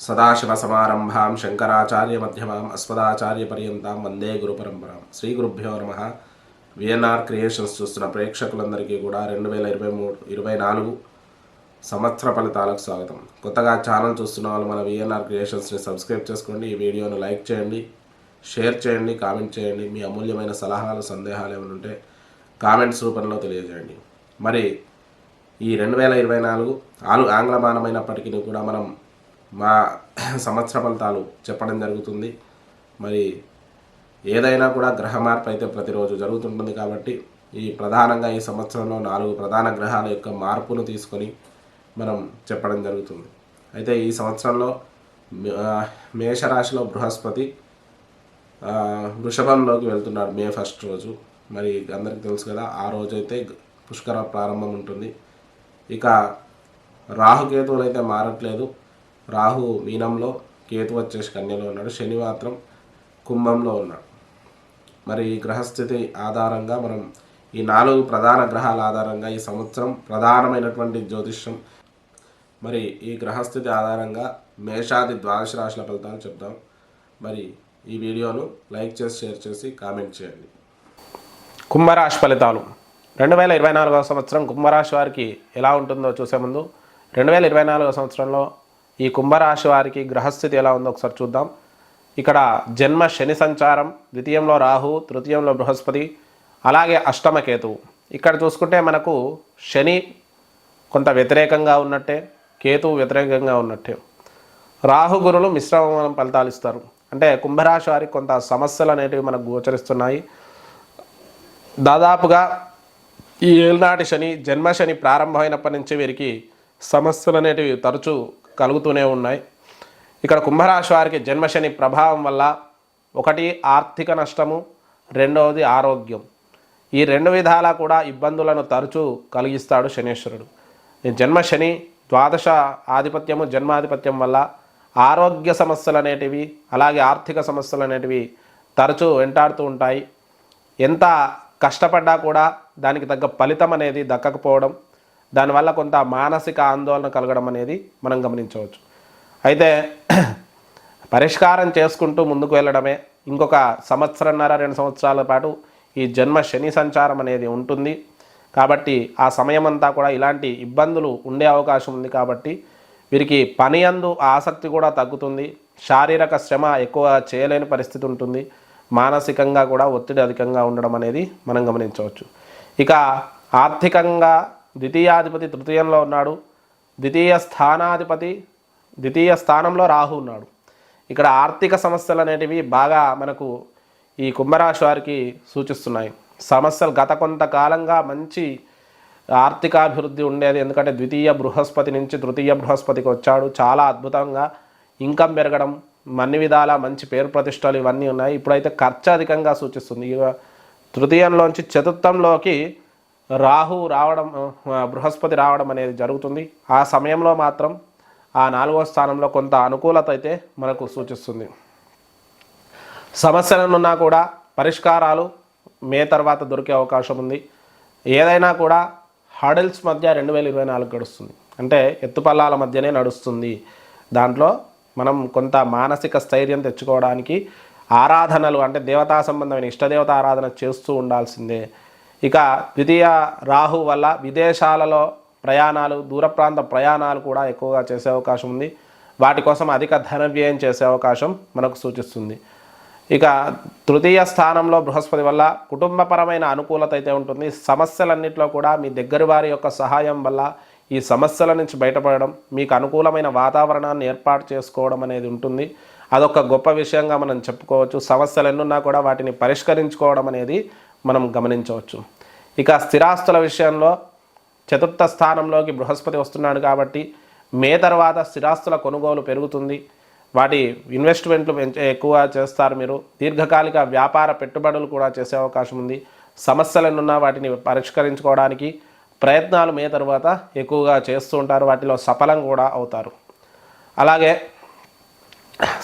సదాశివసమారంభాం శంకరాచార్యమధ్యమాం అస్మదాచార్యపర్యంతం వందే గురుపరంపరాం. శ్రీ గురుభ్యో నమః. VNR creations చూస్తున్న ప్రేక్షకులందరికీ కూడా 2024 సంవత్సర ఫలితాలకు స్వాగతం. కొత్తగా ఛానల్ చూస్తున్న వాళ్ళు మన విఎన్ఆర్ క్రియేషన్స్ని సబ్స్క్రైబ్ చేసుకోండి. ఈ వీడియోను లైక్ చేయండి, షేర్ చేయండి, కామెంట్ చేయండి. మీ అమూల్యమైన సలహాలు, సందేహాలు ఏమైనా ఉంటే కామెంట్స్ రూపంలో తెలియజేయండి. మరి ఈ 2024 ఆంగ్లమానమైనప్పటికీ కూడా మనం మా సంవత్సర ఫలితాలు చెప్పడం జరుగుతుంది. మరి ఏదైనా కూడా గ్రహ మార్పు అయితే ప్రతిరోజు జరుగుతుంటుంది కాబట్టి ప్రధానంగా ఈ సంవత్సరంలో 4 ప్రధాన గ్రహాల యొక్క మార్పును తీసుకొని మనం చెప్పడం జరుగుతుంది. అయితే ఈ సంవత్సరంలో మేషరాశిలో బృహస్పతి వృషభంలోకి వెళ్తున్నాడు మే 1 రోజు. మరి అందరికీ తెలుసు కదా, ఆ రోజు అయితే పుష్కర ప్రారంభం ఉంటుంది. ఇక రాహుకేతువులు అయితే మారట్లేదు. రాహు మీనంలో, కేతు వచ్చేసి కన్యలో ఉన్నాడు, శని మాత్రం కుంభంలో ఉన్నాడు. మరి ఈ గ్రహస్థితి ఆధారంగా మనం ఈ 4 ప్రధాన గ్రహాల ఆధారంగా ఈ సంవత్సరం ప్రధానమైనటువంటి జ్యోతిష్యం, మరి ఈ గ్రహస్థితి ఆధారంగా మేషాది ద్వాదశ రాశుల ఫలితాలు చెప్దాం. మరి ఈ వీడియోను లైక్ చేసి, షేర్ చేసి, కామెంట్ చేయండి. కుంభరాశి ఫలితాలు 2024 సంవత్సరం కుంభరాశి వారికి ఎలా ఉంటుందో చూసే ముందు 2024 సంవత్సరంలో ఈ కుంభరాశి వారికి గ్రహస్థితి ఎలా ఉందో ఒకసారి చూద్దాం. ఇక్కడ జన్మ శని సంచారం, ద్వితీయంలో రాహు, తృతీయంలో బృహస్పతి, అలాగే అష్టమ కేతువు. ఇక్కడ చూసుకుంటే మనకు శని కొంత వ్యతిరేకంగా ఉన్నట్టే, కేతువు వ్యతిరేకంగా ఉన్నట్టే. రాహు గురులు మిశ్రమ ఫలితాలు ఇస్తారు. అంటే కుంభరాశి వారికి కొంత సమస్యలు అనేటివి మనకు గోచరిస్తున్నాయి. దాదాపుగా ఈ ఏళ్ళనాటి శని, జన్మ శని ప్రారంభమైనప్పటి నుంచి వీరికి సమస్యలు అనేటివి తరచూ కలుగుతూనే ఉన్నాయి. ఇక్కడ కుంభరాశి వారికి జన్మశని ప్రభావం వల్ల ఒకటి ఆర్థిక నష్టము, రెండవది ఆరోగ్యం. ఈ 2 విధాలా కూడా ఇబ్బందులను తరచూ కలిగిస్తాడు శనీశ్వరుడు. ఈ జన్మశని ద్వాదశ ఆధిపత్యము, జన్మాధిపత్యం వల్ల ఆరోగ్య సమస్యలు అనేటివి, అలాగే ఆర్థిక సమస్యలు అనేటివి తరచూ వెంటాడుతూ ఉంటాయి. ఎంత కష్టపడ్డా కూడా దానికి తగ్గ ఫలితం అనేది దక్కకపోవడం, దానివల్ల కొంత మానసిక ఆందోళన కలగడం అనేది మనం గమనించవచ్చు. అయితే పరిష్కారం చేసుకుంటూ ముందుకు వెళ్ళడమే. ఇంకొక 1.5-2 సంవత్సరాల పాటు ఈ జన్మ శని సంచారం అనేది ఉంటుంది. కాబట్టి ఆ సమయం అంతా కూడా ఇలాంటి ఇబ్బందులు ఉండే అవకాశం ఉంది. కాబట్టి వీరికి పని యందు ఆసక్తి కూడా తగ్గుతుంది. శారీరక శ్రమ ఎక్కువ చేయలేని పరిస్థితి ఉంటుంది. మానసికంగా కూడా ఒత్తిడి అధికంగా ఉండడం అనేది మనం గమనించవచ్చు. ఇక ఆర్థికంగా ద్వితీయాధిపతి తృతీయంలో ఉన్నాడు, ద్వితీయ స్థానంలో రాహు ఉన్నాడు. ఇక్కడ ఆర్థిక సమస్యలు అనేటివి బాగా మనకు ఈ కుంభరాశి వారికి సూచిస్తున్నాయి. సమస్యలు గత కొంతకాలంగా మంచి ఆర్థికాభివృద్ధి ఉండేది. ఎందుకంటే ద్వితీయ బృహస్పతి నుంచి తృతీయ బృహస్పతికి వచ్చాడు. చాలా అద్భుతంగా ఇన్కమ్ పెరగడం, అన్ని విధాల మంచి పేరు ప్రతిష్టలు ఇవన్నీ ఉన్నాయి. ఇప్పుడైతే ఖర్చు అధికంగా సూచిస్తుంది. ఇక తృతీయంలోంచి చతుర్థంలోకి రాహు రావడం, బృహస్పతి రావడం అనేది జరుగుతుంది. ఆ సమయంలో మాత్రం ఆ 4వ స్థానంలో కొంత అనుకూలత అయితే మనకు సూచిస్తుంది. సమస్యలనున్నా కూడా పరిష్కారాలు మే తర్వాత దొరికే అవకాశం ఉంది. ఏదైనా కూడా హడల్స్ మధ్య 2024 గడుస్తుంది. అంటే ఎత్తుపల్లాల మధ్యనే నడుస్తుంది. దాంట్లో మనం కొంత మానసిక స్థైర్యం తెచ్చుకోవడానికి ఆరాధనలు, అంటే దేవతా సంబంధమైన ఇష్టదేవత ఆరాధన చేస్తూ ఉండాల్సిందే. ఇక ద్వితీయ రాహు వల్ల విదేశాలలో ప్రయాణాలు, దూర ప్రాంత ప్రయాణాలు కూడా ఎక్కువగా చేసే అవకాశం ఉంది. వాటి కోసం అధిక ధన వ్యయం చేసే అవకాశం మనకు సూచిస్తుంది. ఇక తృతీయ స్థానంలో బృహస్పతి వల్ల కుటుంబపరమైన అనుకూలత అయితే ఉంటుంది. సమస్యలన్నింటిలో కూడా మీ దగ్గర వారి యొక్క సహాయం వల్ల ఈ సమస్యల నుంచి బయటపడడం, మీకు అనుకూలమైన వాతావరణాన్ని ఏర్పాటు చేసుకోవడం అనేది ఉంటుంది. అదొక గొప్ప విషయంగా మనం చెప్పుకోవచ్చు. సమస్యలు ఎన్నున్నా కూడా వాటిని పరిష్కరించుకోవడం అనేది మనం గమనించవచ్చు. ఇక స్థిరాస్తుల విషయంలో చతుర్థ స్థానంలోకి బృహస్పతి వస్తున్నాడు కాబట్టి మే తర్వాత స్థిరాస్తుల కొనుగోలు పెరుగుతుంది. వాటి ఇన్వెస్ట్మెంట్లు ఎక్కువ చేస్తారు. మీరు దీర్ఘకాలిక వ్యాపార పెట్టుబడులు కూడా చేసే అవకాశం ఉంది. సమస్యలనున్నా వాటిని పరిష్కరించుకోవడానికి ప్రయత్నాలు మే తర్వాత ఎక్కువగా చేస్తూ ఉంటారు. వాటిలో సఫలం కూడా అవుతారు. అలాగే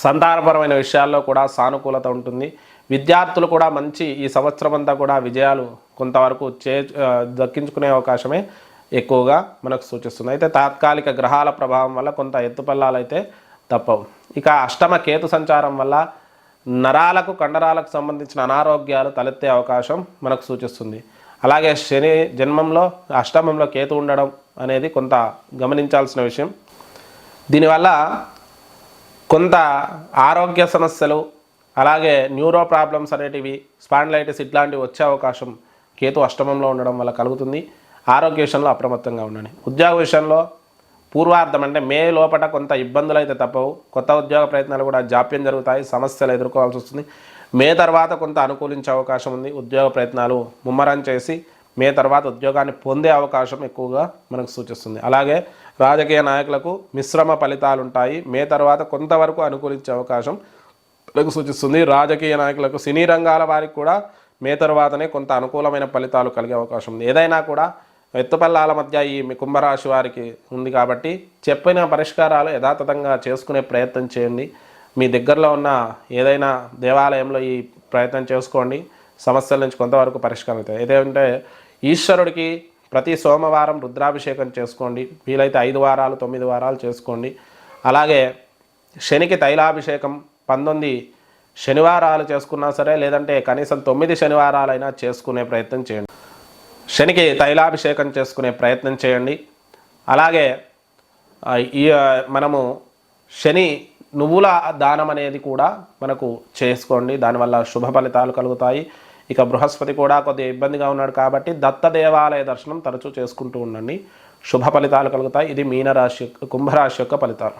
సంతానపరమైన విషయాల్లో కూడా సానుకూలత ఉంటుంది. విద్యార్థులు కూడా మంచి ఈ సంవత్సరం అంతా కూడా విజయాలు కొంతవరకు దక్కించుకునే అవకాశమే ఎక్కువగా మనకు సూచిస్తుంది. అయితే తాత్కాలిక గ్రహాల ప్రభావం వల్ల కొంత ఎత్తుపల్లాలు అయితే తప్పవు. ఇక అష్టమ కేతు సంచారం వల్ల నరాలకు కండరాలకు సంబంధించిన అనారోగ్యాలు తలెత్తే అవకాశం మనకు సూచిస్తుంది. అలాగే శని జన్మంలో అష్టమంలో కేతు ఉండడం అనేది కొంత గమనించాల్సిన విషయం. దీనివల్ల కొంత ఆరోగ్య సమస్యలు, అలాగే న్యూరో ప్రాబ్లమ్స్ అనేటివి, స్పాండిలైటిస్ ఇట్లాంటివి వచ్చే అవకాశం కేతు అష్టమంలో ఉండడం వల్ల కలుగుతుంది. ఆరోగ్య విషయంలో అప్రమత్తంగా ఉండండి. ఉద్యోగ విషయంలో పూర్వార్థం అంటే మే లోపల కొంత ఇబ్బందులు అయితే తప్పవు. కొత్త ఉద్యోగ ప్రయత్నాలు కూడా జాప్యం జరుగుతాయి, సమస్యలు ఎదుర్కోవాల్సి వస్తుంది. మే తర్వాత కొంత అనుకూలించే అవకాశం ఉంది. ఉద్యోగ ప్రయత్నాలు ముమ్మరం చేసి మే తర్వాత ఉద్యోగాన్ని పొందే అవకాశం ఎక్కువగా మనకు సూచిస్తుంది. అలాగే రాజకీయ నాయకులకు మిశ్రమ ఫలితాలు ఉంటాయి. మే తర్వాత కొంతవరకు అనుకూలించే అవకాశం మనకు సూచిస్తుంది. రాజకీయ నాయకులకు, సినీ రంగాల వారికి కూడా మే తర్వాతనే కొంత అనుకూలమైన ఫలితాలు కలిగే అవకాశం ఉంది. ఏదైనా కూడా ఎత్తుపల్లాల మధ్య ఈ కుంభరాశి వారికి ఉంది కాబట్టి చెప్పిన పరిష్కారాలు యథాతథంగా చేసుకునే ప్రయత్నం చేయండి. మీ దగ్గరలో ఉన్న ఏదైనా దేవాలయంలో ఈ ప్రయత్నం చేసుకోండి. సమస్యల నుంచి కొంతవరకు పరిష్కారం అవుతాయి. ఏదంటే ఈశ్వరుడికి ప్రతి సోమవారం రుద్రాభిషేకం చేసుకోండి. వీలైతే 5 వారాలు 9 వారాలు చేసుకోండి. అలాగే శనికి తైలాభిషేకం 19 శనివారాలు చేసుకున్నా సరే, లేదంటే కనీసం 9 శనివారాలైనా చేసుకునే ప్రయత్నం చేయండి. శనికి తైలాభిషేకం చేసుకునే ప్రయత్నం చేయండి. అలాగే మనము శని నువ్వుల దానం అనేది కూడా మనకు చేసుకోండి. దానివల్ల శుభ ఫలితాలు కలుగుతాయి. ఇక బృహస్పతి కూడా కొద్దిగా ఇబ్బందిగా ఉన్నాడు కాబట్టి దత్త దేవాలయ దర్శనం తరచూ చేసుకుంటూ ఉండండి. శుభ ఫలితాలు కలుగుతాయి. ఇది మీనరాశి కుంభరాశి యొక్క ఫలితాలు.